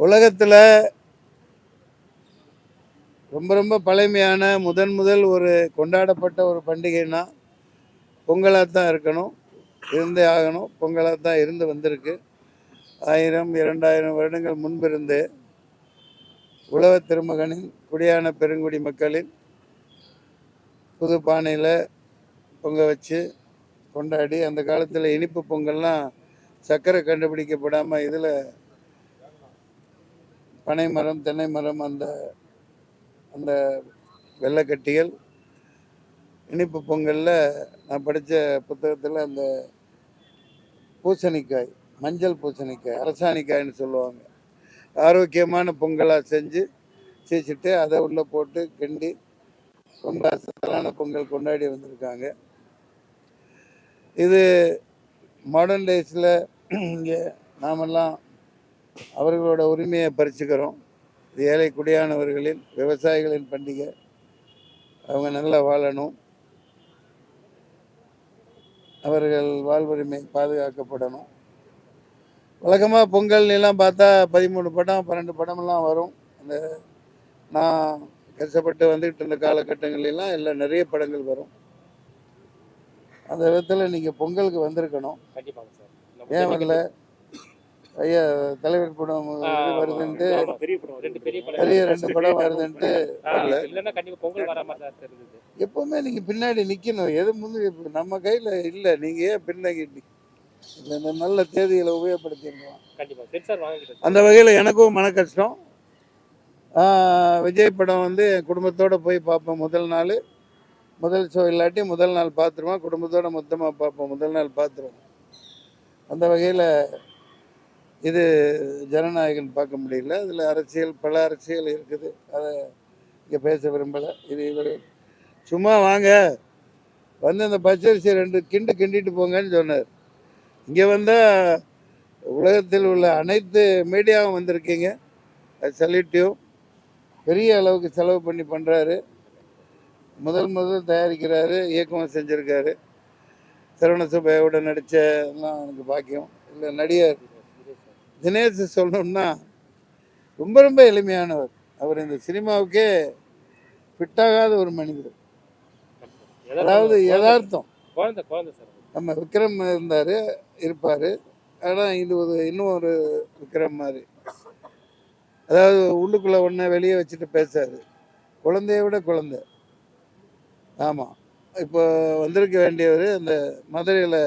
உலகத்தில் ரொம்ப ரொம்ப பழமையான முதல் ஒரு கொண்டாடப்பட்ட ஒரு பண்டிகைன்னா பொங்கலாக தான் இருக்கணும், இருந்தே ஆகணும். பொங்கலாக தான் இருந்து வந்திருக்கு. 1000 2000 வருடங்கள் முன்பிருந்து உலக திருமகனின் குடியான பெருங்குடி மக்களின் புது பானையில் பொங்க வச்சு கொண்டாடி, அந்த காலத்தில் இனிப்பு பொங்கல்லாம் சர்க்கரை கண்டுபிடிக்கப்படாமல் இதில் பனை மரம் தென்னை மரம் அந்த அந்த வெள்ளைக்கட்டிகள் இனிப்பு பொங்கலில் நான் படித்த புத்தகத்தில் அந்த பூசணிக்காய், மஞ்சள் பூசணிக்காய், அரசாணிக்காய்னு சொல்லுவாங்க, ஆரோக்கியமான பொங்கலாக செஞ்சு சீச்சிட்டு அதை உள்ளே போட்டு கிண்டி ரொம்ப அசலான பொங்கல் கொண்டாடி வந்திருக்காங்க. இது மாடர்ன் டேஸில் இங்கே நாமெல்லாம் அவர்களோட உரிமையை பறிச்சுக்கிறோம். இது ஏழை குடியானவர்களின் விவசாயிகளின் பண்டிகை. அவங்க நல்லா வாழணும், அவர்கள் வாழ்வுரிமை பாதுகாக்கப்படணும். வழக்கமாக பொங்கல் எல்லாம் பார்த்தா 13 படம் 12 படமெல்லாம் வரும். அந்த நான் கஷ்டப்பட்டு வந்துகிட்டு இருந்த காலகட்டங்களெல்லாம் எல்லாம் நிறைய படங்கள் வரும். அந்த விதத்தில் நீங்கள் பொங்கலுக்கு வந்திருக்கணும். ஏன் வரல? ஐயா தலைவர் படம் வருதுன்ட்டு, பெரிய 2 படம் வருதுன்ட்டு வரல. எப்பவுமே நீங்கள் பின்னாடி நிற்கணும். எது முந்தி நம்ம கையில் இல்லை. நீங்கள் ஏன் பின்னாடி இந்த நல்ல தேதிகளை உபயோகப்படுத்திருக்கலாம். அந்த வகையில் எனக்கும் மன கஷ்டம். விஜய் படம் வந்து என் குடும்பத்தோடு போய் பார்ப்பேன். முதல் ஷோ இல்லாட்டி முதல் நாள் பார்த்துருவோம். குடும்பத்தோடு மொத்தமாக பார்ப்போம். முதல் நாள் பார்த்துருவோம். அந்த வகையில் இது ஜனநாயகன் பார்க்க முடியல. அதில் பல அரசியல் இருக்குது. அதை இங்கே பேச விரும்பலை. இவர் சும்மா வாங்க வந்து அந்த பச்சரிசி 2 கிண்டிட்டு போங்கன்னு சொன்னார். இங்கே வந்தால் உலகத்தில் உள்ள அனைத்து மீடியாவும் வந்திருக்கீங்க. அது சல்யூட்டிவ். பெரிய அளவுக்கு செலவு பண்ணி பண்ணுறாரு. முதல் தயாரிக்கிறாரு, இயக்கமும் செஞ்சுருக்காரு. சரவண சுப்பையோட நடித்த எல்லாம் எனக்கு பாக்கியம். இல்லை, நடிகர் தினேஷ் சொல்லணும்னா ரொம்ப ரொம்ப எளிமையானவர். அவர் இந்த சினிமாவுக்கே ஃபிட்டாகாத ஒரு மனிதர். அதாவது யதார்த்தம். நம்ம விக்ரம் இருப்பார். ஆனால் இது இன்னும் ஒரு விக்ரம் மாதிரி. அதாவது உள்ளுக்குள்ளே ஒன்றை வெளியே வச்சுட்டு பேசாது. குழந்தைய விட குழந்தை. ஆமாம், இப்போ வந்திருக்க வேண்டியவர் அந்த மதுரையில்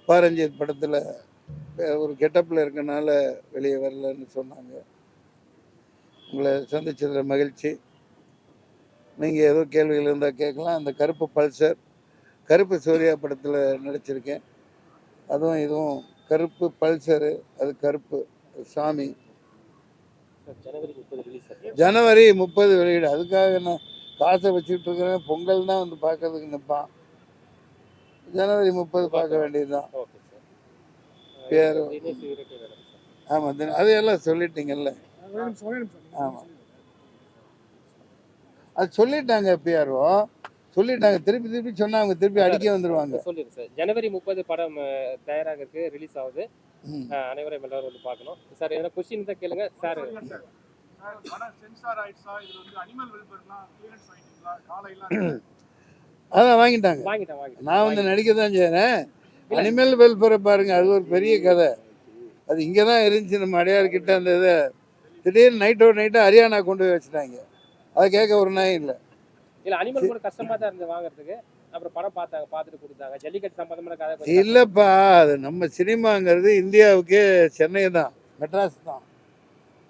பாரஞ்சித் படத்தில் ஒரு கெட்டப்பில் இருக்கனால வெளியே வரலன்னு சொன்னாங்க. உங்களை சந்திச்சதில் மகிழ்ச்சி. நீங்கள் ஏதோ கேள்விகள் இருந்தால் கேட்கலாம். அந்த கருப்பு பல்சர், கருப்பு சூர்யா படத்தில் நடிச்சிருக்கேன். அதுவும் இதுவும் கருப்பு பல்சரு, அது கருப்பு சாமி. ஜனவரி 30 வெளியீடு. அதுக்காக நான் காசை வச்சுக்கிட்டு இருக்கிறேன். பொங்கல் தான் வந்து பார்க்கறதுக்கு நிற்பான். ஜனவரி 30 பார்க்க வேண்டியதுதான். பேர் ஆமாம், அது எல்லாம் சொல்லிட்டீங்கல்ல. ஆமாம், அது சொல்லிட்டாங்க. பிஆர்ஓ சொல்லிட்டாங்க. திருப்பி சொன்னா அவங்க திருப்பி அடிக்க வந்துருவாங்க. ஜனவரி 30 படம் தயாராக இருக்கு, ரிலீஸ் ஆகுது. அனைவரும் எல்லாரும் வந்து பார்க்கணும். சார் என்ன கொஸ்டின் தான் கேளுங்க சார். அதான் வாங்கிட்டாங்க. நான் வந்து நடிக்க தான் செய்கிறேன். அனிமல் வெல்ஃபேரை பாருங்க, அது ஒரு பெரிய கதை. அது இங்கே தான் இருந்துச்சு, நம்ம அடையாறுக்கிட்ட. அந்த இதை திடீர்னு நைட்டாக ஹரியானா கொண்டு போய் வச்சுட்டாங்க. அதை கேட்க ஒரு நாயும் இல்லை. அனிமல் கூட கஷ்டமா தான் இருந்து வாங்குறதுக்கு. அப்புறம் படம் பார்த்துட்டு கொடுத்தாங்க. ஜல்லிக்கட்டு சம்பந்தமான கதை இல்லைப்பா. அது நம்ம சினிமாங்கிறது இந்தியாவுக்கு சென்னை தான், மெட்ராஸ் தான்.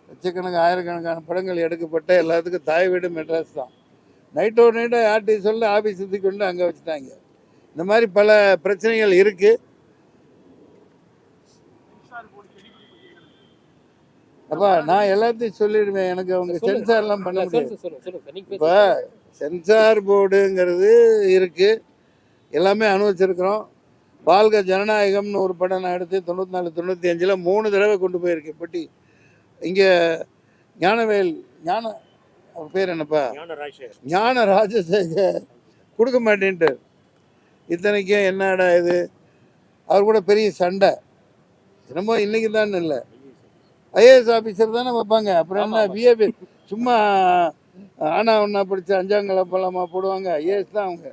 லட்சக்கணக்கான ஆயிரக்கணக்கான படங்கள் எடுக்கப்பட்ட எல்லாத்துக்கும் தாய் வீடு மெட்ராஸ் தான். நைட்டாக ஆர்டி சொல்ல ஆஃபீஸ் சுற்றி கொண்டு அங்கே வச்சுட்டாங்க. இந்த மாதிரி பல பிரச்சனைகள் இருக்குது. அப்பா நான் எல்லாத்தையும் சொல்லிடுவேன். எனக்கு அவங்க சென்சார்லாம் பண்ண முடியாது. இப்போ சென்சார் போர்டுங்கிறது இருக்குது, எல்லாமே அனுபவிச்சிருக்கிறோம். வாழ்க ஜனநாயகம்னு ஒரு படம் நான் எடுத்து 94 95 3 தடவை கொண்டு போயிருக்கேன் பெட்டி. இங்கே அவர் பேர் என்னப்பா, ஞான ராஜசேகர் கொடுக்க மாட்டேன்ட்டு. இத்தனைக்கும் என்னடா இது, அவர் கூட பெரிய சண்டை. என்னமோ இன்னைக்கு தான் இல்லை, ஐஏஎஸ் ஆஃபீஸர் தானே வைப்பாங்க. அப்புறம் ஆமா, என்ன ஆமா. விஏபி சும்மா ஆனா ஒன்றா படித்து அஞ்சாங்கல பழமா போடுவாங்க. ஐஏஎஸ் தான் அவங்க.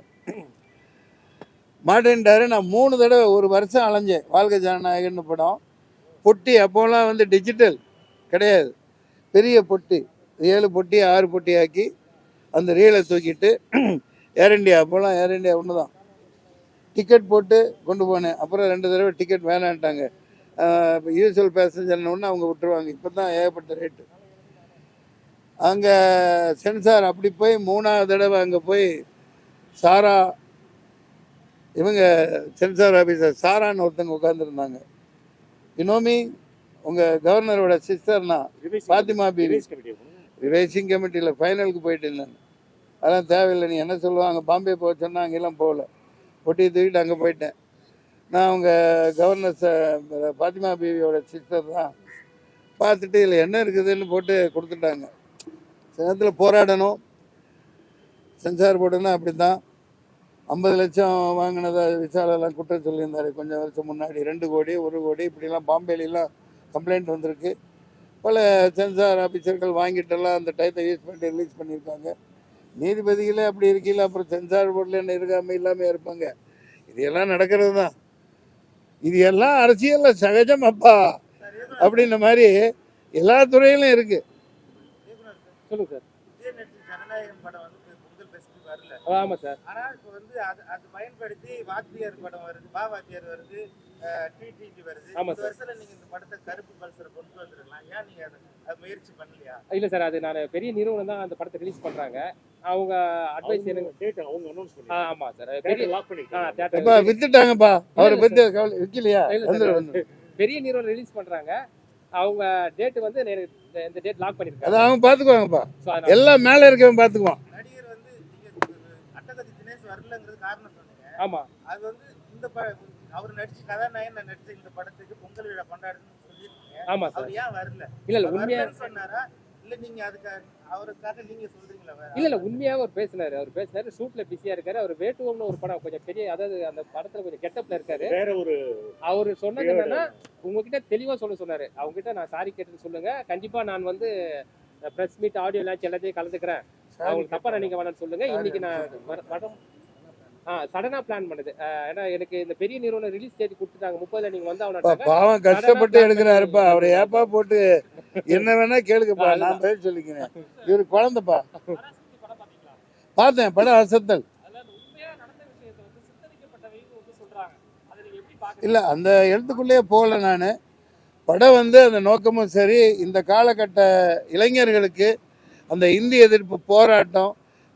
மாட்டேன்ட்டாரு. நான் 3 தடவை ஒரு வருஷம் அலைஞ்சேன். வாழ்க ஜனநாயகன்னு படம். பொட்டி அப்போலாம் வந்து டிஜிட்டல் கிடையாது. பெரிய பொட்டி 7 பொட்டி 6 பொட்டி ஆக்கி அந்த ரீலை தூக்கிட்டு ஏர் இண்டியா அப்போலாம் ஏர் இண்டியா ஒன்று தான் டிக்கெட் போட்டு கொண்டு போனேன். அப்புறம் 2 தடவை டிக்கெட் வேணான்ட்டாங்க. இப்போ யூஸ்வல் பேசஞ்சர்னு ஒன்று அவங்க விட்டுருவாங்க. இப்போ தான் ஏகப்பட்ட ரேட்டு. அங்கே சென்சார் அப்படி போய் 3வது தடவை அங்கே போய் சாரா இவங்க சென்சார் ஆஃபீஸர் சாரான்னு ஒருத்தங்க உட்காந்துருந்தாங்க. யுனோமி உங்கள் கவர்னரோட சிஸ்டர்னா பாத்திமா பிவி. ரிவைசிங் கமிட்டியில் ஃபைனலுக்கு போயிட்டு இருந்தேன். அதெல்லாம் தேவையில்லை, நீ என்ன சொல்லுவாங்க பாம்பே போக சொன்னால் அங்கெல்லாம் போகல. பொட்டியை தூக்கிட்டு அங்கே போயிட்டேன். நான் அவங்க கவர்னர் பாத்திமா பிவியோட சிஸ்டர் தான். பார்த்துட்டு இதில் என்ன இருக்குதுன்னு போட்டு கொடுத்துட்டாங்க. சில நேரத்தில் போராடணும். சென்சார் போர்டுன்னா அப்படி தான். 50 லட்சம் வாங்கினதா விசாலெல்லாம் குற்றம் சொல்லியிருந்தார் கொஞ்சம் வருஷம் முன்னாடி. 2 கோடி 1 கோடி இப்படிலாம் பாம்பேலாம் கம்ப்ளைண்ட் வந்திருக்கு. பல சென்சார் ஆஃபீஸர்கள் வாங்கிட்டெல்லாம் அந்த டயத்தை யூஸ் பண்ணி ரிலீஸ் பண்ணியிருக்காங்க. நீதிபதிகளே அப்படி இருக்கையில் அப்புறம் சென்சார் போர்டில் என்ன இருக்காமல் இல்லாமல் இருப்பாங்க. இது எல்லாம் நடக்கிறது தான். இது எல்லாம் அரசியலில் சகஜம் அப்பா அப்படின்ற மாதிரி எல்லா துறையிலும் இருக்குது. சொல்லுங்க சார். ஜனநாயகம் படம் வந்து பொங்கல் ஃபெஸ்டிவல் வரல. ஆமா சார். ஆனா இப்போ வந்து அது பயன்படுத்தி வாத்தியார் படம் வருது, வாத்தியார் வருது, டிடிடி வருது. ஆமா இந்த சார். வருஷத்துல நீங்க இந்த படத்தை கருப்பு பல்சரை கொண்டு வந்துடலாம். ஏன் நீங்க அது முயற்சி பண்ணலையா? இல்ல சார், அது நான் பெரிய நிறுவனம் தான் அந்த படத்தை ரிலீஸ் பண்றாங்க. அவங்க அட்வைஸ் எனக்கு அவங்க அனௌன்ஸ் பண்ணி ஆமா சார். பெரிய லாக் பண்ணிட்டாங்க. தியேட்டர் இப்போ வித்துட்டாங்கப்பா. அவரை பற்றி விற்கலையா? இல்ல சார், பெரிய நிறுவனம் ரிலீஸ் பண்றாங்க. அவங்க டேட் வந்து இந்த டேட் லாக் பண்ணிருக்காங்க. அதை அவங்க பார்த்துக்குவாங்கப்பா. So, அதனால- எல்லாம் மேலே இருக்கவன் பார்த்துக்குவான். நடிகர் வந்து நீங்க அட்டகத்தி தினேஷ் வரலங்கிறது காரணம் சொன்னீங்க. ஆமா அது வந்து இந்த அவர் நடிச்சு கதாநாயகன் நடிச்ச இந்த படத்துக்கு பொங்கல் விழா கொண்டாடுன்னு சொல்லியிருக்கீங்க. ஆமா சார். அவர் ஏன் வரல? இல்ல அவர் உண்மையா வரலன்னு சொன்னாரா? இல்ல நீங்க அவருக்காக நீங்க சொல்றீங்களா? இல்ல உண்மையாவே அவர் பேசினாரு. ஷூட்ல பிஸியா இருக்காரு. அவர் வேட்டுவம்னு ஒரு படம் கொஞ்சம் பெரிய, அதாவது அந்த படத்துல கொஞ்சம் கெட்டப்ல இருக்காரு. வேற ஒரு அவரு சொன்னது என்னன்னா, உங்ககிட்ட தெளிவா சொன்னாரு. அவங்க கிட்ட நான் சாரி கேட்டு சொல்லுங்க, கண்டிப்பா நான் வந்து பிரஸ் மீட் ஆடியோ லான்ச் எல்லாத்தையும் கலந்துக்கிறேன், அவங்களுக்கு தப்பா நினைக்க வேணாம்னு சொல்லுங்க. இன்னைக்கு நான் வடம் சடனா பிளான் பண்ணுது. ஏன்னா எனக்கு இந்த பெரிய நிறுவனம் ரிலீஸ் டேட் கொடுத்துட்டாங்க 30ல நீங்க வந்து அவனை பாவம் கஷ்டப்பட்டு எடுக்கிறாருப்பா. அவரை ஏப்பா போட்டு என்ன வேணா கேளுங்கப்பா, நான் பதில் சொல்லிக்கிறேன். இவரு குழந்தைப்பா. பார்த்தேன் படம் அசத்தல். இல்லை அந்த எழுத்துக்குள்ளேயே போகல நான். படம் வந்து அந்த நோக்கமும் சரி. இந்த காலகட்ட இளைஞர்களுக்கு அந்த இந்தி எதிர்ப்பு போராட்டம்,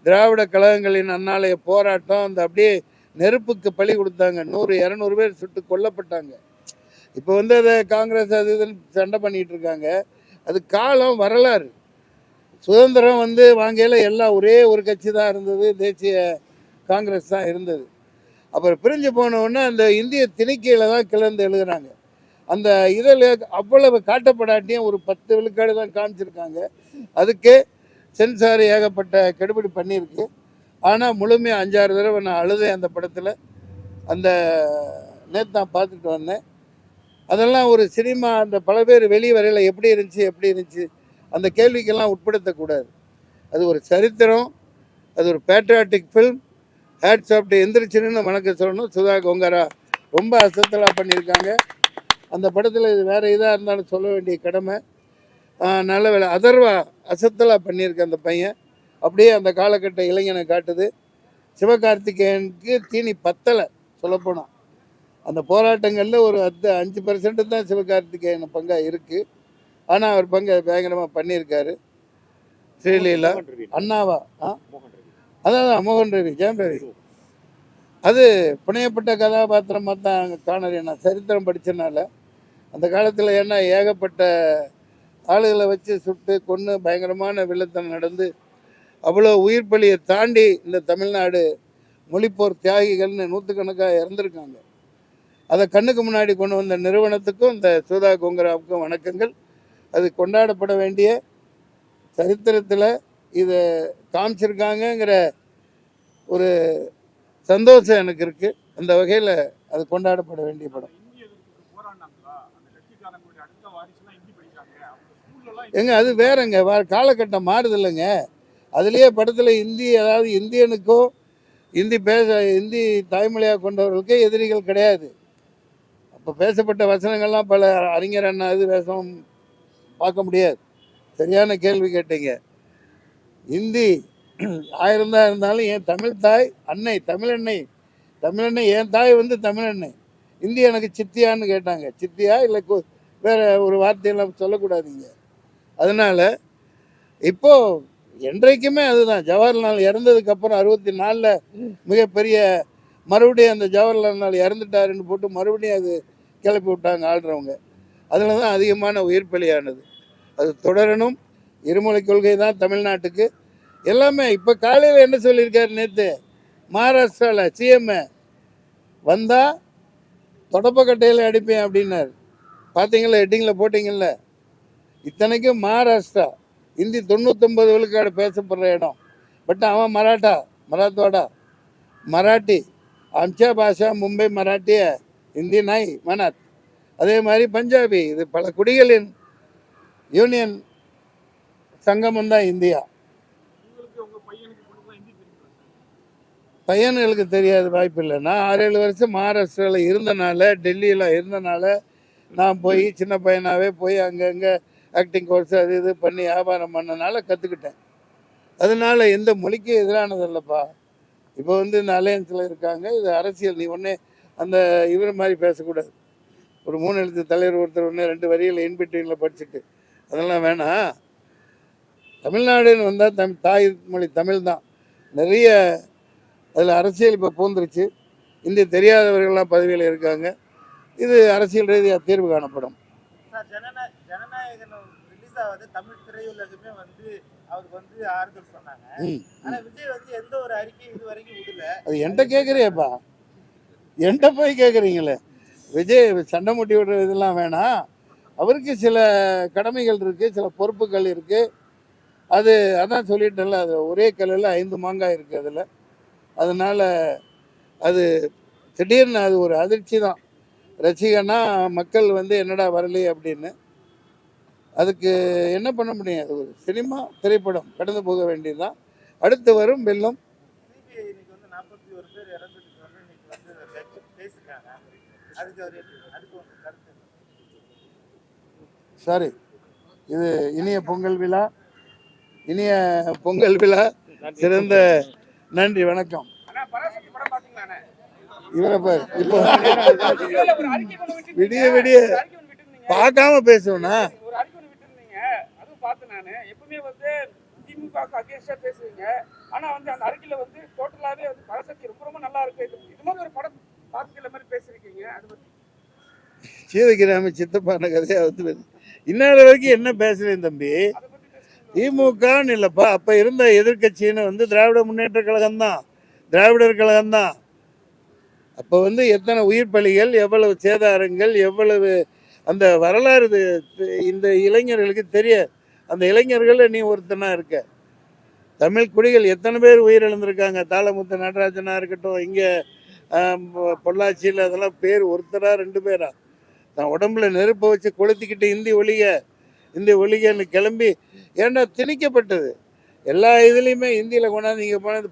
திராவிட கழகங்களின் அந்நாளைய போராட்டம், அந்த அப்படியே நெருப்புக்கு பலி கொடுத்தாங்க. 100-200 பேர் சுட்டு கொல்லப்பட்டாங்க. இப்போ வந்து அதை காங்கிரஸ் அது இதுன்னு சண்டை பண்ணிகிட்டு இருக்காங்க. அது காலம் வரலாறு. சுதந்திரம் வந்து வாங்கையில் எல்லாம் ஒரே ஒரு கட்சி தான் இருந்தது, தேசிய காங்கிரஸ் தான் இருந்தது. அப்புறம் பிரிஞ்சு போனவுடனே அந்த இந்திய திணிக்கையில் தான் கிளர்ந்து எழுதுகிறாங்க. அந்த இதில் அவ்வளவு காட்டப்படாட்டியும் ஒரு 10 விழுக்காடு தான் காமிச்சிருக்காங்க. அதுக்கே சென்சார் ஏகப்பட்ட கெடுபிடி பண்ணியிருக்கு. ஆனால் முழுமையாக 5-6 தடவை நான் அழுதேன் அந்த படத்தில். அந்த நேற்று நான் பார்த்துட்டு வந்தேன். அதெல்லாம் ஒரு சினிமா அந்த பல பேர் வெளியே வரையில் எப்படி இருந்துச்சு அந்த கேள்விக்கெல்லாம் உட்படுத்தக்கூடாது. அது ஒரு சரித்திரம், அது ஒரு பேட்ரியாட்டிக் ஃபில்ம். ஹேட்ஸ் ஆஃப் எந்திரிச்சுன்னு வணக்கம் சொல்லணும். சுதா கொங்கரா ரொம்ப அசத்தலாக பண்ணியிருக்காங்க அந்த படத்தில். இது வேறு இதாக இருந்தாலும் சொல்ல வேண்டிய கடமை. நல்ல வேலை அதர்வா அசத்தலாக பண்ணியிருக்க அந்த பையன். அப்படியே அந்த காலகட்ட இளைஞனை காட்டுது. சிவகார்த்திகேயனுக்கு தீனி பத்தலை சொல்லப்போனால். அந்த போராட்டங்களில் ஒரு 5% தான் சிவகார்த்திகேயன் பங்காக இருக்குது. ஆனால் அவர் பங்கை பயங்கரமாக பண்ணியிருக்காரு. ஸ்ரீலீலா அண்ணாவா அதான் மோகன் ரவி, ஜெயம் ரவி. அது புனையப்பட்ட கதாபாத்திரமாக தான் அங்கே காணறி. நான் சரித்திரம் படித்தனால அந்த காலத்தில் ஏன்னா ஏகப்பட்ட ஆளுகளை வச்சு சுட்டு கொன்று பயங்கரமான வில்லத்தனம் நடந்து அவ்வளோ உயிர் பலியை தாண்டி இந்த தமிழ்நாடு மொழிப்போர் தியாகிகள்னு 100கணக்காக இறந்துருக்காங்க. அதை கண்ணுக்கு முன்னாடி கொண்டு வந்த நிறுவனத்துக்கும் இந்த சுதா கொங்கராவுக்கும் வணக்கங்கள். அது கொண்டாடப்பட வேண்டிய சரித்திரத்தில் இதை காமிச்சிருக்காங்கங்கிற ஒரு சந்தோஷம் எனக்கு இருக்குது. அந்த வகையில் அது கொண்டாடப்பட வேண்டிய படம். எங்க அது வேறங்க, காலகட்டம் மாறுது இல்லைங்க. அதுலேயே படத்தில் இந்தி, அதாவது இந்தியனுக்கோ இந்தி தாய்மொழியாக கொண்டவர்களுக்கே எதிரிகள் கிடையாது. அப்போ பேசப்பட்ட வசனங்கள்லாம் பல அறிஞர் அண்ணா இது வேஷம் பார்க்க முடியாது. சரியான கேள்வி கேட்டீங்க. இந்தி 1000 தான் இருந்தாலும் என் தமிழ் தாய் அன்னை, தமிழன்னை என் தாய் வந்து தமிழன்னை. இந்தி எனக்கு சித்தியான்னு கேட்டாங்க. சித்தியா இல்லை வேற ஒரு வார்த்தையெல்லாம் சொல்லக்கூடாதீங்க. அதனால இப்போ என்றைக்குமே அதுதான். ஜவஹர்லால் இறந்ததுக்கு அப்புறம் 64ல் மிகப்பெரிய மறுபடியும் அந்த ஜவஹர்லால் இறந்துட்டாருன்னு போட்டு மறுபடியும் அது கிளப்பி விட்டாங்க ஆள்றவங்க. அதில் தான் அதிகமான உயிர் பலியானது. அது தொடரணும். இருமொழி கொள்கை தான் தமிழ்நாட்டுக்கு எல்லாமே. இப்போ காலையில் என்ன சொல்லியிருக்காரு நேற்று, மகாராஷ்டிராவில் சிஎம் வந்தால் தொடப்பக்கட்டையில் அடிப்பேன் அப்படின்னாரு. பார்த்தீங்களா, ஹெட்டிங்கில் போட்டிங்கள்ல. இத்தனைக்கும் மகாராஷ்டிரா இந்தி 99 விழுக்காடு பேசப்படுற இடம். பட் அவன் மராத்வாடா மராட்டி आमच्या भाषा मुंबई मराठी है, हिंदी नहीं मनात. அதே மாதிரி பஞ்சாபி. இது பல குடிகளின் யூனியன் சங்கமம் தான் இந்தியா. பையன்களுக்கு தெரியாது, வாய்ப்பில்லை. நான் 6-7 வருஷம் மகாராஷ்டிராவில் இருந்தனால, டெல்லியில் இருந்தனால நான் போய் சின்ன பையனாகவே போய் அங்கங்கே ஆக்டிங் கோர்ஸ் அது இது பண்ணி வியாபாரம் பண்ணனால கற்றுக்கிட்டேன். அதனால எந்த மொழிக்கும் எதிரானது இல்லைப்பா. இப்போ வந்து இந்த அலையன்ஸில் இருக்காங்க. இது அரசியல். நீ ஒன்றே அந்த இவர் மாதிரி பேசக்கூடாது. ஒரு 3 எழுத்து தலைவர் ஒருத்தர் ஒன்று 2 வரியில் இன்பிட்வீனில் படிச்சுட்டு அதெல்லாம் வேணாம். தமிழ்நாடுன்னு வந்தால் தாய் மொழி தமிழ் தான். நிறைய அதில் அரசியல் இப்போ பூந்துருச்சு. இந்தி தெரியாதவர்கள்லாம் பதவியில் இருக்காங்க. இது அரசியல் ரீதியாக தீர்வு காணப்படும். ஜனநாயகன் ரிலீஸ் ஆகுது. தமிழ் திரையுலகமே வந்து அவருக்கு வந்து ஆறுதல் சொன்னாங்க. ஆனா விஜய் வந்து எந்த ஒரு அறிக்கையும் இது வரைக்கும் விடல. அது என்கிட்ட கேட்குறியப்பா, என்கிட்ட போய் கேட்குறீங்களே. விஜய் சண்டை முட்டி விடுற இதெல்லாம் வேணாம். அவருக்கு சில கடமைகள் இருக்குது, சில பொறுப்புகள் இருக்குது. அதான் சொல்லிட்டேன்ல, அது ஒரே கல்லில் 5 மாங்காய் இருக்குது அதில். அதனால் அது திடீர்னு அது ஒரு அதிர்ச்சி தான். ரசிகனா மக்கள் வந்து என்னடா வரலையே அப்படின்னு. அதுக்கு என்ன பண்ண முடியும்? அது ஒரு சினிமா திரைப்படம், கடந்து போக வேண்டியதுதான். அடுத்து வரும் வெள்ளம். சிபிஐ இன்னைக்கு வந்து 41 பேர் இறந்ததுக்கு வந்து இன்னைக்கு வந்து பேசிருக்காங்க. அதுக்கு கருத்து சாரி, இது இனிய பொங்கல் விழா. சிறந்த நன்றி, வணக்கம். இவரை பாரு, இப்போ விடிய பார்க்காம பேசுவேனா? எப்பவுமே வந்து திமுக அகேன்ஸ்டா பேசுவீங்க. ஆனா வந்து அந்த அறிக்கையில வந்து டோட்டலாவே வந்து பரசக்தி ரொம்ப நல்லா இருக்கு. இது மாதிரி ஒரு படம் பார்த்துக்கிற மாதிரி பேசிருக்கீங்க. அது பத்தி சீதகிராம சித்தப்பான கதையா வந்து இந்நாள் வரைக்கும் என்ன பேசுறேன் தம்பி? திமுகன்னு இல்லைப்பா, அப்போ இருந்த எதிர்கட்சின்னு வந்து திராவிட முன்னேற்ற திராவிடர் கழகம் தான். அப்போ வந்து எத்தனை உயிர் பலிகள், எவ்வளவு சேதாரங்கள், எவ்வளவு அந்த வரலாறு இந்த இளைஞர்களுக்கு தெரியாது. அந்த இளைஞர்களில் நீ ஒருத்தனா இருக்க. தமிழ் குடிகள் எத்தனை பேர் உயிரிழந்திருக்காங்க. தாளமுத்து நடராஜனா இருக்கட்டும், இங்கே பொள்ளாச்சியில் அதெல்லாம் பேர் ஒருத்தரா 2 பேரா? நான் உடம்புல நெருப்பை வச்சு கொளுத்திக்கிட்டு இந்தி ஒழிகன்னு கிளம்பி ஏன்னா திணிக்கப்பட்டது. எல்லா இதுலேயுமே இந்தியில் கொண்டாந்து நீங்கள் போனது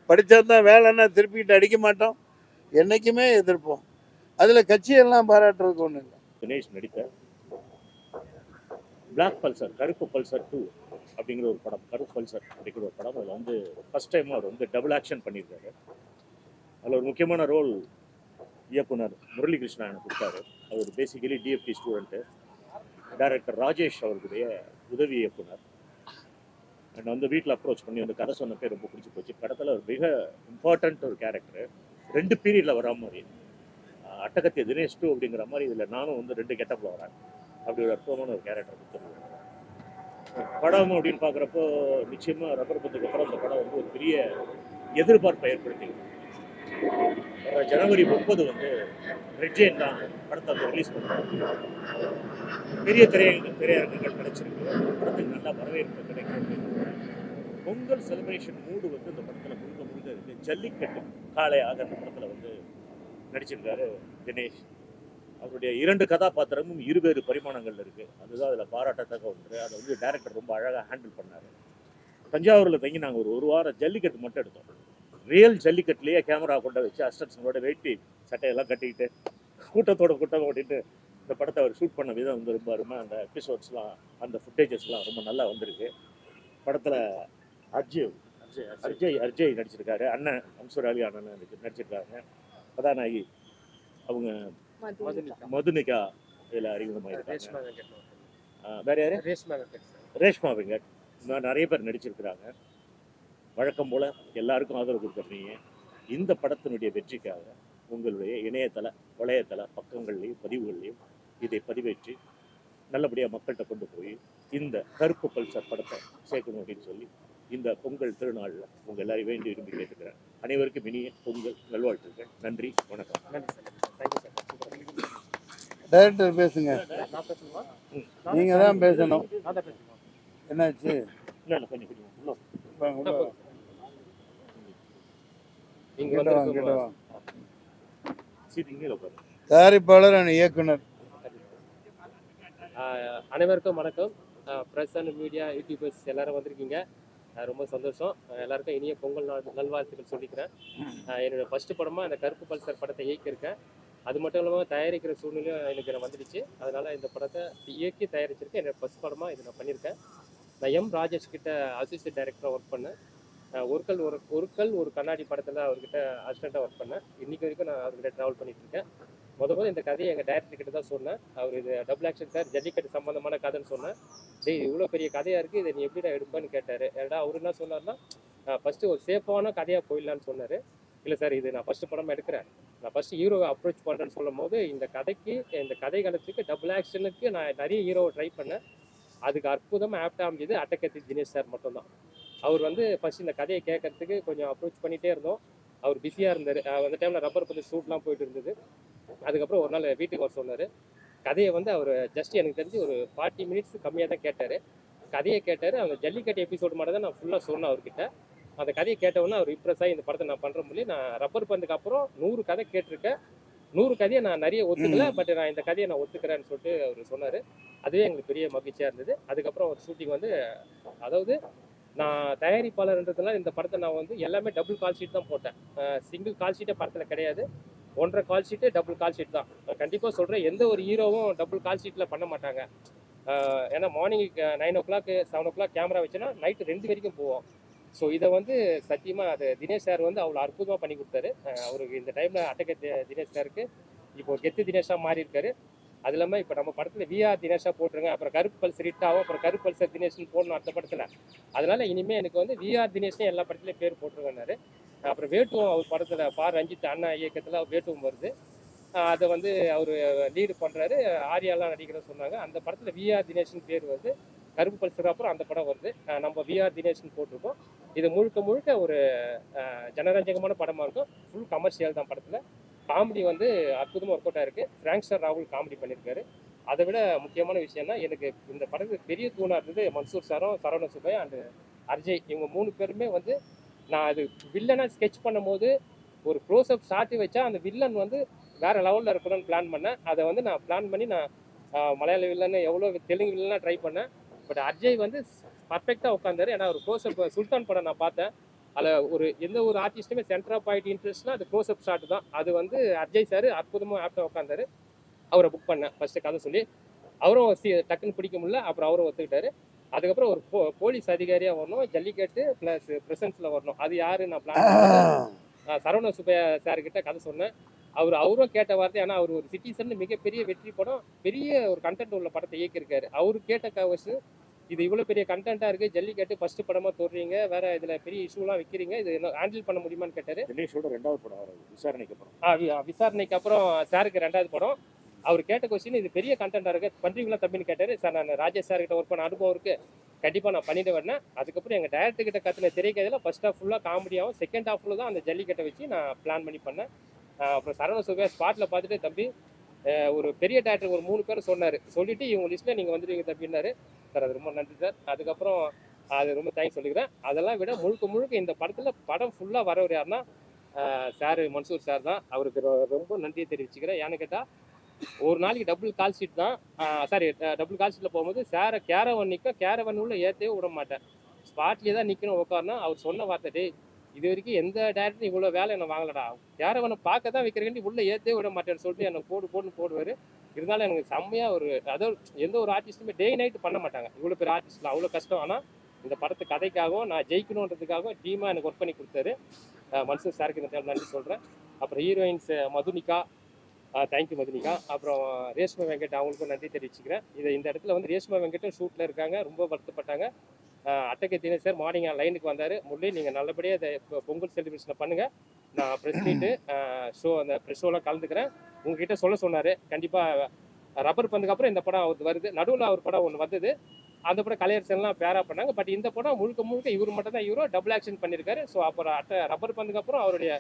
படித்தா தான் வேலைன்னா திருப்பிக்கிட்டு அடிக்க மாட்டோம், என்றைக்குமே எதிர்ப்போம். அதில் கட்சியெல்லாம் பாராட்டுறதுக்கு ஒன்றும் இல்லை. தினேஷ் நடித்த பிளாக் பல்சர், கருப்பு பல்சர் 2 அப்படிங்கிற ஒரு படம், கருப்பு பல்சர் அப்படிங்கிற ஒரு படம். அதில் வந்து ஃபர்ஸ்ட் டைம் அவர் வந்து டபுள் ஆக்ஷன் பண்ணியிருக்காரு. அதில் ஒரு முக்கியமான ரோல் இயக்குனர் முரளிகிருஷ்ணா எனக்கு கொடுத்தாரு. அவர் basically DFT student. Director Rajesh அவர்களுடைய உதவி இயக்குனர். அண்ட் வந்து வீட்டில் அப்ரோச் பண்ணி வந்து கதை சொன்ன பேர் ரொம்ப பிடிச்சி போச்சு. படத்தில் ஒரு மிக இம்பார்ட்டண்ட் ஒரு கேரக்டர், 2 பீரியடில் வரா மாதிரி. அட்டகத்திய தினேஷ் 2 அப்படிங்கிற மாதிரி இதில் நானும் வந்து 2 கெட்டப்பில் வரேன். அப்படி ஒரு அற்புதமான ஒரு கேரக்டர் கொடுத்துருக்கேன். படம் அப்படின்னு பார்க்குறப்போ நிச்சயமாக ரப்பர் பந்துக்கு அப்புறம் அந்த படம் வந்து ஒரு பெரிய எதிர்பார்ப்பை ஏற்படுத்தி ஜனவரி 30 வந்து ரெட் ஜெயின் தான் படத்தை வந்து ரிலீஸ் பண்ணுறாங்க. பெரிய திரையரங்குகள் கிடைச்சிருக்கு. படத்துக்கு நல்லா வரவேற்பு கிடைக்கிறது. பொங்கல் செலிப்ரேஷன் மூடு வந்து இந்த படத்தில் முழுக்க இருக்குது. ஜல்லிக்கட்டு காளையாக அந்த படத்தில் வந்து நடிச்சிருக்காரு தினேஷ். அவருடைய 2 கதாபாத்திரமும் இருவேறு பரிமாணங்கள் இருக்குது. அதுதான் அதில் பாராட்டத்தக்க ஒன்று. அதை வந்து டைரக்டர் ரொம்ப அழகாக ஹேண்டில் பண்ணார். தஞ்சாவூரில் தங்கி நாங்கள் ஒரு வாரம் ஜல்லிக்கட்டு மட்டும் எடுத்தோம். ரியல் ஜல்லிக்கட்டுலேயே கேமரா கொண்டு வச்சு அசிஸ்டன்ட்ஸோட வெயிட்டி சட்டையெல்லாம் கட்டிக்கிட்டு கூட்டத்தோட கூட்டம் ஓட்டிட்டு இந்த படத்தை அவர் ஷூட் பண்ண விதம் வந்து ரொம்ப அருமை. அந்த எபிசோட்ஸ்லாம் அந்த ஃபுட்டேஜஸ்லாம் ரொம்ப நல்லா வந்திருக்கு. படத்தில் அர்ஜய் நடிச்சிருக்காரு. அண்ணன் அன்சூர் அலி அண்ணன் நடிச்சிருக்காங்க. கதாநாயகி அவங்க மதுனிகா இதில் அறிமுகமாயிருக்காங்க. வேற யாரு? ரேஷ்மா வெங்கட். இன்னும் நிறைய பேர் நடிச்சிருக்கிறாங்க. வழக்கம் போல் எல்லாருக்கும் ஆதரவு கொடுத்துருக்கீங்க. இந்த படத்தினுடைய வெற்றிக்காக உங்களுடைய இணையதள வலையதள பக்கங்கள்லையும் பதிவுகள்லையும் இதை பதிவேற்றி நல்லபடியாக மக்கள்கிட்ட கொண்டு போய் இந்த கருப்பு பல்சர் படத்தை சேர்க்கணும் அப்படின்னு சொல்லி இந்த பொங்கல் திருநாளில் உங்கள் எல்லாரையும் வேண்டி விரும்பி கேட்டுக்கிறேன். அனைவருக்கும் இனிய பொங்கல் நல்வாழ்த்துக்கள். நன்றி, வணக்கம். நன்றி சார். Thank you sir. டைரக்டர் பேசுங்க. நான் பேசணுமா? நீங்கள் தான் பேசணும். நான் தான் பேசணுமா? என்னாச்சு? இல்லை கொஞ்சம் உள்ள வாங்க, உள்ள வாங்க. இங்க கிட்ட வாங்க, வந்து கிட்ட வாங்க. சீட்டிங்கே உட்காரு. தயாரிப்பாளர் and இயக்குனர். அனைவருக்கும் வணக்கம். ப்ரெஸ் அண்ட் மீடியா யூடியூபர்ஸ் எல்லாரும் வந்திருக்கீங்க. ரொம்ப சந்தோஷம். எல்லாருக்கும் இனிய பொங்கல் நல்வாழ்த்துக்கள் சொல்லிக்கிறேன். என்னோட ஃபர்ஸ்ட் படமாக இந்த கருப்பு பல்சர் படத்தை இயக்கியிருக்கேன். அது மட்டும் இல்லாமல் தயாரிக்கிற சூழ்நிலையும் எனக்கு வந்துடுச்சு. அதனால் இந்த படத்தை இயக்கி தயாரிச்சிருக்கேன். என்னோட ஃபர்ஸ்ட் படமாக இது நான் பண்ணியிருக்கேன். நான் எம் ராஜேஷ் கிட்ட அசிஸ்டன்ட் டைரக்டராக ஒர்க் பண்ணேன். ஒரு கண்ணாடி படத்தில் அவர்கிட்ட அசிஸ்டண்ட்டாக ஒர்க் பண்ணேன். இன்றைக்கி வரைக்கும் நான் அவர்கிட்ட ட்ராவல் பண்ணிட்டு இருக்கேன். முதல்ல இந்த கதையை எங்கள் டைரக்டர் கிட்ட தான் சொன்னேன். அவர் இது டபுள் ஆக்ஷன் சார், ஜல்லிக்கட்டு சம்மந்தமான கதைன்னு சொன்னேன். இவ்வளோ பெரிய கதையாக இருக்குது, இதை நீ எப்படிடா எடுப்பேன்னு கேட்டார். ஏன்னா அவர் என்ன சொன்னார்னா, ஃபஸ்ட்டு ஒரு சேஃபான கதையாக போயிடலான்னு சொன்னார். இல்லை சார், இது நான் ஃபஸ்ட்டு படமாக எடுக்கிறேன், நான் ஃபஸ்ட்டு ஹீரோவை அப்ரோச் பண்ணுறேன்னு சொல்லும் போது இந்த கதை காலத்துக்கு டபுள் ஆக்ஷனுக்கு நான் நிறைய ஹீரோவை ட்ரை பண்ணேன். அதுக்கு அற்புதமாக ஆப்டாக அமைஞ்சது அட்டக்கத்தி தினேஷ் சார் மட்டும்தான். அவர் வந்து ஃபஸ்ட் இந்த கதையை கேட்கறதுக்கு கொஞ்சம் அப்ரோச் பண்ணிகிட்டே இருந்தோம். அவர் பிஸியாக இருந்தார். அந்த டைமில் ரப்பர் பந்து ஷூட்லாம் போயிட்டு இருந்தது. அதுக்கப்புறம் ஒரு நாள் வீட்டுக்கு வர சொன்னார். கதையை வந்து அவர் ஜஸ்ட் எனக்கு தெரிஞ்சு ஒரு 40 மினிட்ஸ் கம்மியாக தான் கேட்டார். கதையை கேட்டார். அந்த ஜல்லிக்கட்டு எபிசோடு மட்டும் தான் நான் ஃபுல்லாக சொன்னேன் அவர்கிட்ட. அந்த கதையை கேட்டவுடனே அவர் இம்ப்ரெஸ் ஆகி இந்த படத்தை நான் பண்ணுற முடியும். நான் ரப்பர் பந்துக்கு அப்புறம் 100 கதை கேட்டிருக்கேன். 100 கதையை நான் நிறைய ஒத்துக்கல, பட் நான் இந்த கதையை நான் ஒத்துக்கிறேன்னு சொல்லிட்டு அவர் சொன்னார். அதுவே எங்களுக்கு பெரிய மகிழ்ச்சியாக இருந்தது. அதுக்கப்புறம் ஒரு ஷூட்டிங் வந்து, அதாவது நான் தயாரிப்பாளர்ன்றதுனால இந்த படத்தை நான் வந்து எல்லாமே டபுள் கால் ஷீட் தான் போட்டேன். சிங்கிள் கால் ஷீட்டே படத்தில் கிடையாது. 1.5 கால் ஷீட்டு டபுள் கால் ஷீட் தான். கண்டிப்பாக சொல்கிறேன், எந்த ஒரு ஹீரோவும் டபுள் கால் ஷீட்டில் பண்ண மாட்டாங்க. ஏன்னா மார்னிங் 9 o'clock 7 o'clock கேமரா வச்சுன்னா நைட்டு 2 வரைக்கும் போவோம். ஸோ இதை வந்து சத்தியமாக அது தினேஷ் சார் வந்து அவ்வளோ அற்புதமாக பண்ணி கொடுத்தாரு. அவருக்கு இந்த டைமில் அட்டக்க தினேஷ் சாருக்கு இப்போ கெத்து தினேஷாக மாறி இருக்காரு. அது இல்லாமல் இப்போ நம்ம படத்தில் விஆர் தினேஷாக போட்டுருங்க, அப்புறம் கருப்பு பல்சர் ஹிட்டாகவும், அப்புறம் கருப்பு பல்சர் தினேஷ்னு போடணும் அடுத்த படத்தில். அதனால் இனிமேல் எனக்கு வந்து விஆர் தினேஷ்னே எல்லா படத்துலையும் பேர் போட்டுருங்கன்னாரு. அப்புறம் வேட்டுவம் அவர் படத்தில் பார் ரஞ்சித் அண்ணா இயக்கத்தில் வேட்டுவம் வருது. அதை வந்து அவர் லீடு பண்ணுறாரு. ஆரியாலாம் நடிக்கிறன்னு சொன்னாங்க. அந்த படத்தில் விஆர் தினேஷ்னு பேர் வருது. கருப்பு பல்சர் அப்புறம் அந்த படம் வருது. நம்ம விஆர் தினேஷ்னு போட்டிருக்கோம். இது முழுக்க ஒரு ஜனரஞ்சகமான படமாக இருக்கும். ஃபுல் கமர்ஷியல் தான். படத்தில் காமெடி வந்து அற்புதமாக ஒர்க் அவுட் ஆயிருக்கு. ஃப்ராங்க்ஸ்டர் ராகுல் காமெடி பண்ணியிருக்காரு. அதை விட முக்கியமான விஷயம்னா, எனக்கு இந்த படத்துக்கு பெரிய தூணாக இருந்தது மன்சூர் சாரும் சரவண சுப்பையா அண்ட் அர்ஜய். இவங்க 3 பேருமே வந்து நான் அது வில்லனாக ஸ்கெட்ச் பண்ணும் போது ஒரு க்ளோஸ்அப் ஷாட்டு வச்சா அந்த வில்லன் வந்து வேறு லெவலில் இருக்கணும்னு பிளான் பண்ணேன். அதை வந்து நான் பிளான் பண்ணி நான் மலையாள வில்லன்னு எவ்வளோ தெலுங்கு வில்லனாக ட்ரை பண்ணேன். பட் அர்ஜய் வந்து பர்ஃபெக்டாக உட்காந்தாரு. ஏன்னா ஒரு க்ளோஸ்அப் சுல்தான் படம் நான் பார்த்தேன். அதில் எந்த ஒரு ஆர்டிஸ்ட்டுமே சென்டர் ஆஃப் பாயிண்ட் இன்ட்ரெஸ்ட்னா அது க்ளோஸ்அப் ஷாட் தான். அது வந்து அர்ஜய் சார் அற்புதமாக ஆப்டாக உட்காந்தாரு. அவரை புக் பண்ணேன் ஃபஸ்ட்டு கதை சொல்லி. அவரும் டக்குன்னு பிடிக்க முடியல. அப்புறம் அவரும் ஒத்துக்கிட்டாரு. அதுக்கப்புறம் ஒரு போலீஸ் அதிகாரியாக வரணும், ஜல்லிக்கட்டு ப்ளஸ் ப்ரெசன்ஸில் வரணும். அது யார் நான் பிளான் சரவண சுப்பையா சார்கிட்ட கதை சொன்னேன். அவரும் கேட்ட வார்த்தை. ஆனால் அவர் ஒரு சிட்டிசன் மிகப்பெரிய வெற்றி படம், பெரிய ஒரு கண்டென்ட் உள்ள படத்தை இயக்கியிருக்காரு. அவரு கேட்ட கவர்ஸ் இது இவ்வளோ பெரிய கண்டென்ட்டாக இருக்குது, ஜல்லிக்கட்டு ஃபஸ்ட்டு படமாக தோடுறீங்க, வேறு இதில் பெரிய இஷ்யூலாம் வைக்கிறீங்க, இது ஹேண்டில் பண்ண முடியுமான்னு கேட்டார். தினேஷோட 2வது படம் விசாரணைக்கு அப்புறம். விசாரணைக்கு அப்புறம் சாருக்கு 2வது படம். அவர் கேட்ட கொஸ்டின் இது பெரிய கண்டென்ட்டாக இருக்குது, பண்ணுறீங்களா தம்பின்னு கேட்டார். சார் நான் ராஜேஷ் சார்கிட்ட ஒர்க் பண்ண அனுபவம் இருக்குது, கண்டிப்பாக நான் பண்ணிட்டு வரேன். அதுக்கப்புறம் எங்கள் டேரக்டர் கிட்ட கற்றுன திரைக்கதையில் ஃபர்ஸ்ட் ஹாஃப் ஃபுல்லாக காமெடியாகவும், செகண்ட் ஹாஃபில் தான் அந்த ஜல்லிக்கட்டை வச்சு நான் பிளான் பண்ணி பண்ணேன். அப்புறம் சரவண சுப்பையா ஸ்பாட்டில் பார்த்துட்டு, தம்பி ஒரு பெரிய டேரக்டர் ஒரு 3 பேர் சொன்னார், சொல்லிவிட்டு இவங்க லிஸ்ட்டில் நீங்கள் வந்துடுவீங்க தம்பின்னாரு. சார் அது ரொம்ப நன்றி சார். அதுக்கப்புறம் அது ரொம்ப தேங்க்ஸ் சொல்லிக்கிறேன். அதெல்லாம் விட முழுக்க இந்த படம் ஃபுல்லாக வரவர் யாருன்னா சார் மன்சூர் சார் தான். அவருக்கு ரொம்ப நன்றியை தெரிவிச்சுக்கிறேன். ஏன்னு கேட்டால் ஒரு நாளைக்கு டபுள் கால் ஷீட் தான். சாரி, டபுள் கால் ஷீட்டில் போகும்போது சாரை கேரவன் நிற்க, கேரவன் உள்ள ஏற்றவே விட மாட்டேன். ஸ்பாட்லேயே தான் நிற்கணும் உட்காரணும். அவர் சொன்ன வார்த்தை, டேய் இது வரைக்கும் எந்த டேரக்டரும் இவ்வளோ வேலை என்ன வாங்கலடா, கேரவனை பார்க்க தான் வைக்கிறேன்டி உள்ளே ஏற்றவே விட மாட்டேன்னு சொல்லிட்டு என்னை போடுன்னு போடுவார். இருந்தாலும் எனக்கு செம்மையாக ஒரு, அதாவது எந்த ஒரு ஆர்டிஸ்ட்டுமே டே நைட் பண்ண மாட்டாங்க. இவ்வளோ பேர் ஆர்டிஸ்டில் அவ்வளோ கஷ்டம். ஆனால் இந்த படத்து கதைக்காகவும் நான் ஜெயிக்கணுன்றதுக்காகவும் டீமாக எனக்கு ஒர்க் பண்ணி கொடுத்தாரு. மன்சூர் சாருக்கு இந்த டைம் நன்றி சொல்கிறேன். அப்புறம் ஹீரோயின்ஸ் மதுனிகா, தேங்க்யூ மதுனிகா. அப்புறம் ரேஷ்மா வெங்கட், அவங்களுக்கும் நன்றி தெரிவிச்சுக்கிறேன். இந்த இடத்துல வந்து ரேஷ்மா வெங்கட்டும் ஷூட்டில் இருக்காங்க, ரொம்ப வருத்தப்பட்டாங்க. அட்டகை தினேஷ் சார் மார்னிங் லைனுக்கு வந்தார். முரளி நீங்கள் நல்லபடியாக அதை பொங்கல் செலிப்ரேஷனை பண்ணுங்கள், நான் ப்ரெஸ் மீட்டு ஷோ அந்த ப்ரெஸ் ஷோலாம் கலந்துக்கிறேன் உங்ககிட்ட சொல்ல சொன்னார். கண்டிப்பாக ரப்பர் பந்துக்கு அப்புறம் இந்த படம் அவருக்கு வருது. நடுவில் அவர் படம் ஒன்று வந்தது, அந்த படம் கலையரசன்லாம் பேரா பண்ணாங்க. பட் இந்த படம் முழுக்க இவர் மட்டும் தான் ஹீரோ, டபுள் ஆக்ஷன் பண்ணியிருக்காரு. ஸோ அப்புறம் ரப்பர் பந்துக்கு அப்புறம் அவருடைய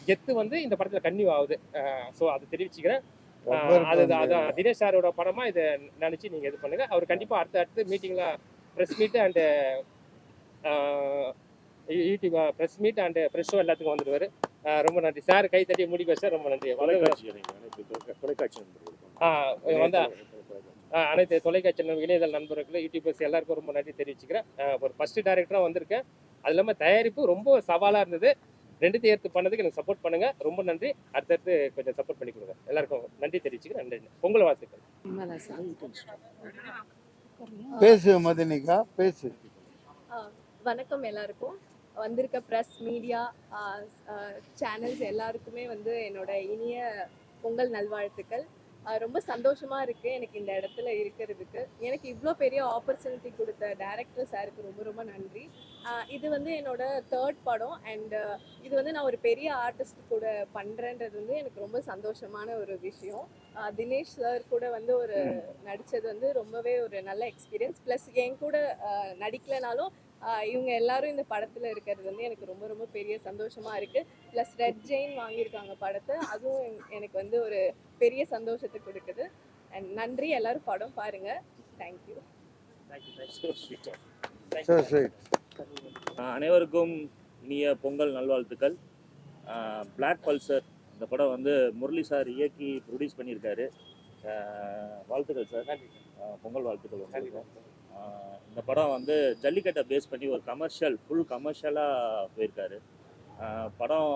கெத்து வந்து இந்த படத்தில் கன்னியூ ஆகுது. ஸோ அதை தெரிவிச்சுக்கிறேன். அதான் தினேஷ் சாரோட படமாக இதை நினச்சி நீங்கள் இது பண்ணுங்கள். அவர் கண்டிப்பாக அடுத்து மீட்டிங்கில் ப்ரெஸ் மீட்டு and YouTube press meet and press show எல்லாத்துக்கும் வந்துடுவார். ரொம்ப நன்றி சார், கை தட்டி முடிக்க சார். ரொம்ப நன்றி. தொலைக்காட்சி வந்து அனைத்து தொலைக்காட்சி இணையதள நண்பர்கள், யூடியூபர்ஸ் எல்லாருக்கும் ரொம்ப நன்றி தெரிவிச்சுக்கிறேன். ஒரு ஃபர்ஸ்ட் டைரக்டராக வந்திருக்கேன். அது இல்லாமல் தயாரிப்பு ரொம்ப சவாலாக இருந்தது. ரெண்டுத்தையும் ஏற்று பண்ணதுக்கு எனக்கு சப்போர்ட் பண்ணுங்கள். ரொம்ப நன்றி. அடுத்தடுத்து கொஞ்சம் சப்போர்ட் பண்ணி கொடுங்க. எல்லாருக்கும் நன்றி தெரிவிச்சுக்கிறேன். நன்றி. பொங்கல் வாழ்த்துக்கள். பேசு மதுனிகா, பேசு. வணக்கம் எல்லாருக்கும். வந்திருக்க ப்ரெஸ், மீடியா, சேனல்ஸ் எல்லாருக்குமே வந்து என்னோட இனிய பொங்கல் நல்வாழ்த்துக்கள். ரொம்ப சந்தோஷமாக இருக்குது எனக்கு இந்த இடத்துல இருக்கிறதுக்கு. எனக்கு இவ்வளோ பெரிய ஆப்பர்ச்சுனிட்டி கொடுத்த டைரக்டர் சாருக்கு ரொம்ப ரொம்ப நன்றி. இது வந்து என்னோட 3rd படம் அண்ட் இது வந்து நான் ஒரு பெரிய ஆர்டிஸ்ட் கூட பண்ணுறேன்றது வந்து எனக்கு ரொம்ப சந்தோஷமான ஒரு விஷயம். தினேஷ் சார் கூட வந்து ஒரு நடித்தது வந்து ரொம்பவே ஒரு நல்ல எக்ஸ்பீரியன்ஸ். ப்ளஸ் என் கூட நடிக்கலைனாலும் இவங்க எல்லாரும் இந்த படத்தில் இருக்கிறது வந்து எனக்கு ரொம்ப ரொம்ப பெரிய சந்தோஷமாக இருக்குது. ப்ளஸ் ரெட் ஜெயின் வாங்கியிருக்காங்க படத்தை, அதுவும் எனக்கு வந்து ஒரு பெரிய சந்தோஷத்தை கொடுக்குது. அண்ட் நன்றி, எல்லாரும் படம் பாருங்கள். தேங்க்யூ. அனைவருக்கும் இனிய பொங்கல் நல்வாழ்த்துக்கள். பிளாக் பல்சர் இந்த படம் வந்து முரளி சார் இயக்கி ப்ரொடியூஸ் பண்ணியிருக்காரு. வாழ்த்துக்கள் சார், பொங்கல் வாழ்த்துக்கள் உங்களுக்கு. இந்த படம் வந்து ஜல்லிக்கட்டை பேஸ் பண்ணி ஒரு ஃபுல் கமர்ஷியலாக போயிருக்காரு. படம்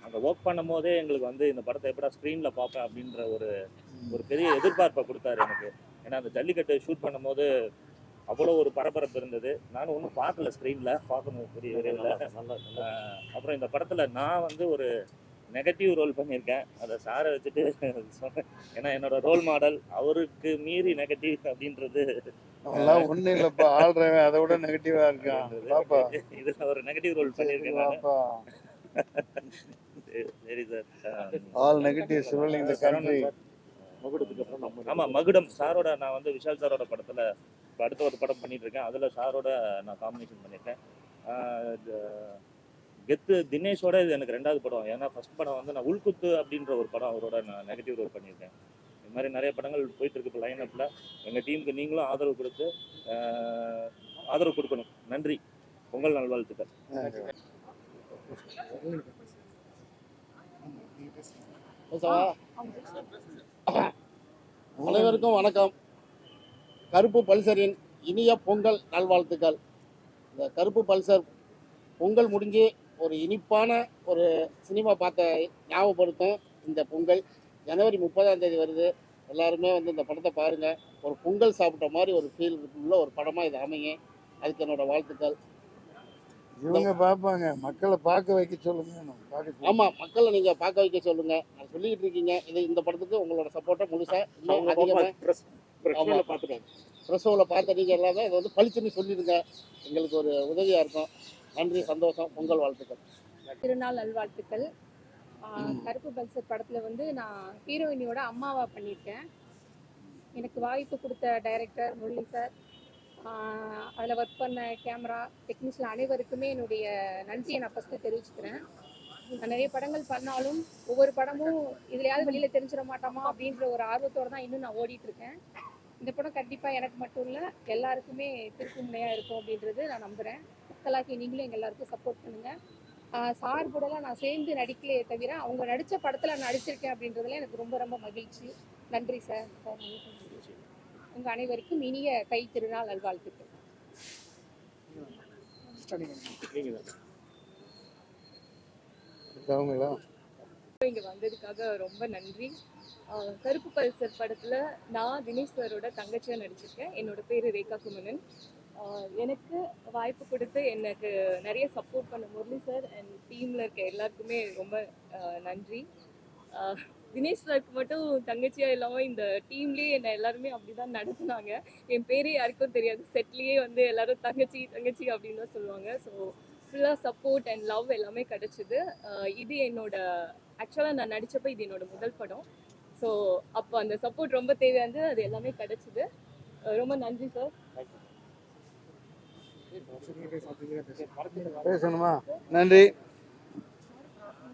அங்கே ஒர்க் பண்ணும் போதே எங்களுக்கு வந்து இந்த படத்தை எப்படா ஸ்க்ரீனில் பார்ப்பேன் அப்படின்ற ஒரு பெரிய எதிர்பார்ப்பை கொடுத்தாரு எனக்கு. ஏன்னா அந்த ஜல்லிக்கட்டு ஷூட் பண்ணும் போது அவ்வளோ ஒரு பரபரப்பு இருந்தது. நானும் ஒன்றும் பார்க்கல, ஸ்க்ரீனில் பார்க்கணும் பெரிய விரைவில். அப்புறம் இந்த படத்தில் நான் வந்து ஒரு நெகட்டிவ் ரோல் பண்ணியிருக்கேன். அதை சாரை வச்சுட்டு சொன்னேன். ஏன்னா என்னோட ரோல் மாடல், அவருக்கு மீறி நெகட்டிவ் அப்படின்றது அதெல்லாம் ஒன்றும் இல்லைப்பா, ஆள்றவன் அதை விட நெகட்டிவாக இருக்கான். இதில் ஒரு நெகட்டிவ் ரோல் பண்ணியிருக்கேன். சரி sir, all negative rolling the country. ஆமாம், மகுடம் சாரோட நான் வந்து விஷால் சாரோட படத்தில் இப்போ அடுத்த ஒரு படம் பண்ணிட்டு இருக்கேன். அதில் சாரோட நான் காம்பினேஷன் பண்ணியிருக்கேன். கெத்து தினேஷோட இது எனக்கு 2வது படம். ஏன்னா ஃபர்ஸ்ட் படம் வந்து நான் உள்குத்து அப்படின்ற ஒரு படம் அவரோட நான் நெகட்டிவ் ரோல் பண்ணியிருக்கேன். இது மாதிரி நிறைய படங்கள் போயிட்டு இருக்கு இப்போ லைனப்பில். எங்கள் டீமுக்கு நீங்களும் ஆதரவு கொடுத்து ஆதரவு கொடுக்கணும். நன்றி. பொங்கல் நல்வாழ்த்துக்கள். அனைவருக்கும் வணக்கம். கருப்பு பல்சரின் இனிய பொங்கல் நல்வாழ்த்துக்கள். இந்த கருப்பு பல்சர் பொங்கல் முடிஞ்சு ஒரு இனிப்பான ஒரு சினிமா பார்த்த ஞாபகப்படுத்தும் இந்த பொங்கல். ஜனவரி 30ஆம் தேதி வருது. எல்லாருமே வந்து இந்த படத்தை பாருங்கள். ஒரு பொங்கல் சாப்பிட்ட மாதிரி ஒரு ஃபீல் உள்ள ஒரு படமாக இது அமையும். அதுக்கு என்னோட வாழ்த்துக்கள். இவங்க பார்ப்பாங்க, மக்களை பார்க்க வைக்க சொல்லுங்க. ஆமாம், மக்களை நீங்கள் பார்க்க வைக்க சொல்லுங்கள். நான் சொல்லிக்கிட்டு இருக்கீங்க. இந்த படத்துக்கு உங்களோட சப்போர்ட்டை முழுசாக இன்னும் அதிகமாக ப்ரெஸ்ஸோவில் பார்த்த நீங்கள் எல்லாமே இதை வந்து பளிச்சுன்னு சொல்லிடுங்க. எங்களுக்கு ஒரு உதவியாக இருக்கும். நன்றி, சந்தோஷம். பொங்கல் வாழ்த்துக்கள். திருநாள் நல்வாழ்த்துக்கள். கருப்பு பல்சர் படத்தில் வந்து நான் ஹீரோயினியோட அம்மாவாக பண்ணியிருக்கேன். எனக்கு வாய்ப்பு கொடுத்த டைரக்டர் முரளி சார், அதில் ஒர்க் பண்ண கேமரா டெக்னீஷியன் அனைவருக்குமே என்னுடைய நன்றியை நான் ஃபஸ்ட்டு தெரிவிச்சுக்கிறேன். நான் நிறைய படங்கள் பண்ணாலும் ஒவ்வொரு படமும் இதுலையாவது வெளியில் தெரிஞ்சிட மாட்டோமா அப்படின்ற ஒரு ஆர்வத்தோடு தான் இன்னும் நான் ஓடிட்டுருக்கேன். இந்த படம் கண்டிப்பாக எனக்கு மட்டும் இல்லை எல்லாருக்குமே திருப்புமுனையாக இருக்கும் அப்படின்றது நான் நம்புகிறேன். மக்களாக்கி நீங்களும் எங்கள் எல்லாருக்கும் சப்போர்ட் பண்ணுங்கள். சார் கூடலாம் நான் சேர்ந்து நடிக்கலையே தவிர அவங்க நடித்த படத்தில் நான் நடிச்சிருக்கேன் அப்படின்றதுல எனக்கு ரொம்ப ரொம்ப மகிழ்ச்சி. நன்றி சார். உங்கள் அனைவருக்கும் இனிய தை திருநாள் நல்வாழ்த்துக்கள். நீங்கள் தான் அவங்களா இங்கே வந்ததுக்காக ரொம்ப நன்றி. கருப்பு பல்சர் படத்தில் நான் தினேஷ் சாரோட தங்கச்சியாக நடிச்சிருக்கேன். என்னோட பேர் ரேகா குமணன். எனக்கு வாய்ப்பு கொடுத்து எனக்கு நிறைய சப்போர்ட் பண்ண முரளி சார் அண்ட் டீமில் இருக்க எல்லாருக்குமே ரொம்ப நன்றி. தினேஷ் சாருக்கு மட்டும் தங்கச்சியாக இல்லாமல் இந்த டீம்லேயே என்னை எல்லாருமே அப்படி தான் நடத்துனாங்க. என் பேரே யாருக்கும் தெரியாது. செட்லேயே வந்து எல்லாரும் தங்கச்சி தங்கச்சி அப்படின்னு தான் சொல்லுவாங்க. ஸோ ஃபுல்லாக சப்போர்ட் அண்ட் லவ் எல்லாமே கிடச்சிது. இது என்னோட ஆக்சுவலாக நான் நடித்தப்போ இது என்னோட முதல் படம். ஸோ அப்போ அந்த சப்போர்ட் ரொம்ப தேவையானது. அது எல்லாமே கிடச்சிது. ரொம்ப நன்றி சார். பேசணுமா? நன்றி.